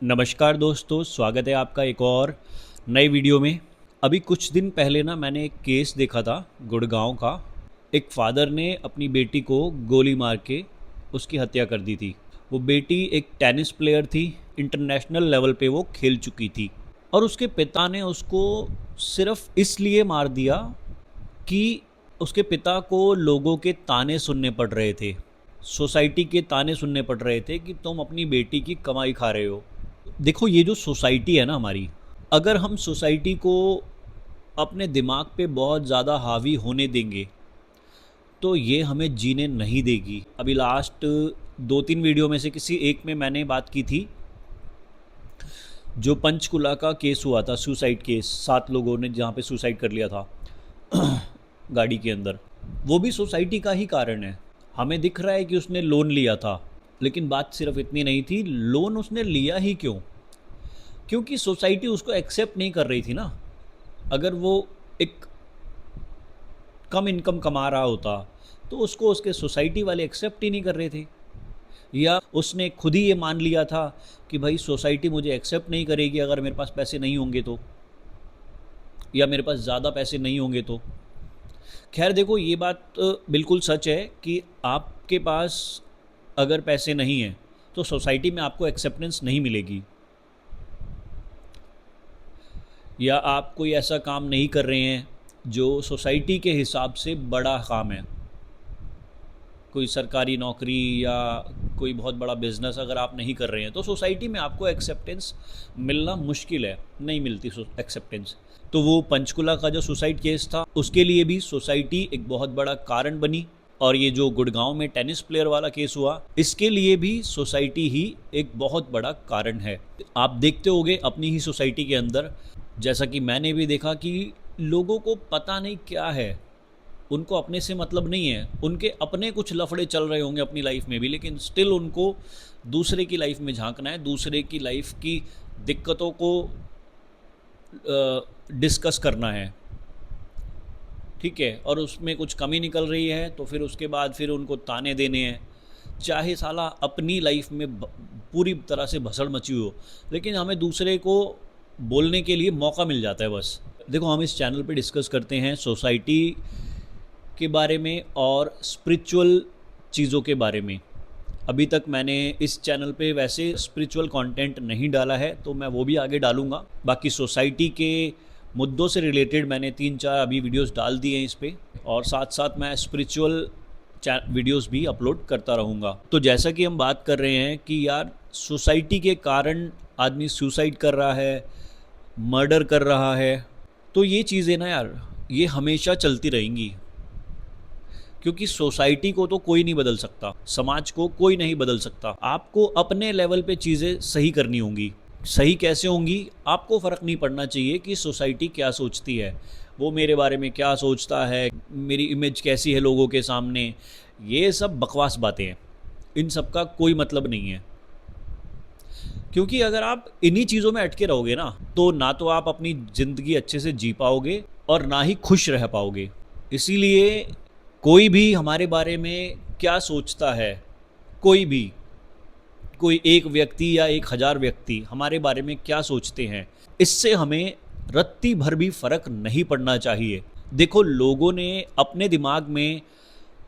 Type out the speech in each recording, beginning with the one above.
नमस्कार दोस्तों, स्वागत है आपका एक और नए वीडियो में। अभी कुछ दिन पहले ना मैंने एक केस देखा था गुड़गांव का। एक फादर ने अपनी बेटी को गोली मार के उसकी हत्या कर दी थी। वो बेटी एक टेनिस प्लेयर थी, इंटरनेशनल लेवल पे वो खेल चुकी थी और उसके पिता ने उसको सिर्फ इसलिए मार दिया कि उसके पिता को लोगों के ताने सुनने पड़ रहे थे, सोसाइटी के ताने सुनने पड़ रहे थे कि तुम अपनी बेटी की कमाई खा रहे हो। देखो, ये जो सोसाइटी है ना हमारी, अगर हम सोसाइटी को अपने दिमाग पे बहुत ज़्यादा हावी होने देंगे तो ये हमें जीने नहीं देगी। अभी लास्ट 2-3 वीडियो में से किसी एक में मैंने बात की थी, जो पंचकुला का केस हुआ था, सुसाइड केस, 7 लोगों ने जहाँ पे सुसाइड कर लिया था गाड़ी के अंदर। वो भी सोसाइटी का ही कारण है। हमें दिख रहा है कि उसने लोन लिया था, लेकिन बात सिर्फ इतनी नहीं थी। लोन उसने लिया ही क्यों? क्योंकि सोसाइटी उसको एक्सेप्ट नहीं कर रही थी ना। अगर वो एक कम इनकम कमा रहा होता तो उसको उसके सोसाइटी वाले एक्सेप्ट ही नहीं कर रहे थे, या उसने खुद ही ये मान लिया था कि भाई सोसाइटी मुझे एक्सेप्ट नहीं करेगी अगर मेरे पास पैसे नहीं होंगे तो, या मेरे पास ज़्यादा पैसे नहीं होंगे तो। खैर देखो, ये बात बिल्कुल सच है कि आपके पास अगर पैसे नहीं हैं तो सोसाइटी में आपको एक्सेप्टेंस नहीं मिलेगी, या आप कोई ऐसा काम नहीं कर रहे हैं जो सोसाइटी के हिसाब से बड़ा काम है, कोई सरकारी नौकरी या कोई बहुत बड़ा बिजनेस अगर आप नहीं कर रहे हैं तो सोसाइटी में आपको एक्सेप्टेंस मिलना मुश्किल है, नहीं मिलती एक्सेप्टेंस। तो वो पंचकुला का जो सुसाइड केस था उसके लिए भी सोसाइटी एक बहुत बड़ा कारण बनी, और ये जो गुड़गांव में टेनिस प्लेयर वाला केस हुआ इसके लिए भी सोसाइटी ही एक बहुत बड़ा कारण है। आप देखते होंगे अपनी ही सोसाइटी के अंदर, जैसा कि मैंने भी देखा कि लोगों को पता नहीं क्या है, उनको अपने से मतलब नहीं है। उनके अपने कुछ लफड़े चल रहे होंगे अपनी लाइफ में भी, लेकिन स्टिल उनको दूसरे की लाइफ में झांकना है, दूसरे की लाइफ की दिक्कतों को डिस्कस करना है, ठीक है। और उसमें कुछ कमी निकल रही है तो फिर उसके बाद फिर उनको ताने देने हैं, चाहे साला अपनी लाइफ में पूरी तरह से भसड़ मची हो, लेकिन हमें दूसरे को बोलने के लिए मौका मिल जाता है बस। देखो, हम इस चैनल पे डिस्कस करते हैं सोसाइटी के बारे में और स्पिरिचुअल चीज़ों के बारे में। अभी तक मैंने इस चैनल पे वैसे स्पिरिचुअल कंटेंट नहीं डाला है, तो मैं वो भी आगे डालूँगा। बाकी सोसाइटी के मुद्दों से रिलेटेड मैंने 3-4 अभी वीडियोस डाल दिए हैं इस पे, और साथ साथ मैं स्पिरिचुअल वीडियोस भी अपलोड करता रहूँगा। तो जैसा कि हम बात कर रहे हैं कि यार सोसाइटी के कारण आदमी सुसाइड कर रहा है, मर्डर कर रहा है, तो ये चीज़ें ना यार, ये हमेशा चलती रहेंगी, क्योंकि सोसाइटी को तो कोई नहीं बदल सकता, समाज को कोई नहीं बदल सकता। आपको अपने लेवल पे चीज़ें सही करनी होंगी। सही कैसे होंगी? आपको फ़र्क नहीं पड़ना चाहिए कि सोसाइटी क्या सोचती है, वो मेरे बारे में क्या सोचता है, मेरी इमेज कैसी है लोगों के सामने। ये सब बकवास बातें हैं, इन सब का कोई मतलब नहीं है। क्योंकि अगर आप इन्हीं चीज़ों में अटके रहोगे ना तो आप अपनी ज़िंदगी अच्छे से जी पाओगे और ना ही खुश रह पाओगे। इसीलिए कोई भी हमारे बारे में क्या सोचता है, कोई एक व्यक्ति या 1000 व्यक्ति हमारे बारे में क्या सोचते हैं, इससे हमें रत्ती भर भी फ़र्क नहीं पड़ना चाहिए। देखो, लोगों ने अपने दिमाग में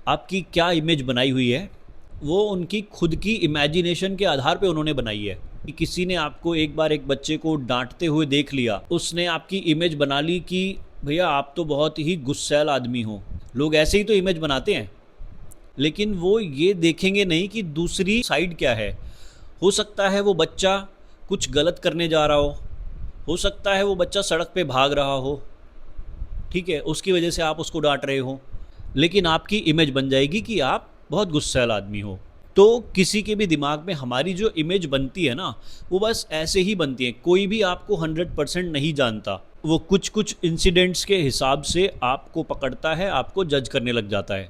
आपकी क्या इमेज बनाई हुई है, वो उनकी खुद की इमेजिनेशन के आधार पे उन्होंने बनाई है। कि किसी ने आपको एक बार एक बच्चे को डांटते हुए देख लिया, उसने आपकी इमेज बना ली कि भैया आप तो बहुत ही गुस्सैल आदमी हो। लोग ऐसे ही तो इमेज बनाते हैं, लेकिन वो ये देखेंगे नहीं कि दूसरी साइड क्या है। हो सकता है वो बच्चा कुछ गलत करने जा रहा हो सकता है वो बच्चा सड़क पे भाग रहा हो, ठीक है, उसकी वजह से आप उसको डांट रहे हो, लेकिन आपकी इमेज बन जाएगी कि आप बहुत गुस्सैल आदमी हो। तो किसी के भी दिमाग में हमारी जो इमेज बनती है ना, वो बस ऐसे ही बनती है। कोई भी आपको 100% नहीं जानता, वो कुछ कुछ इंसिडेंट्स के हिसाब से आपको पकड़ता है, आपको जज करने लग जाता है।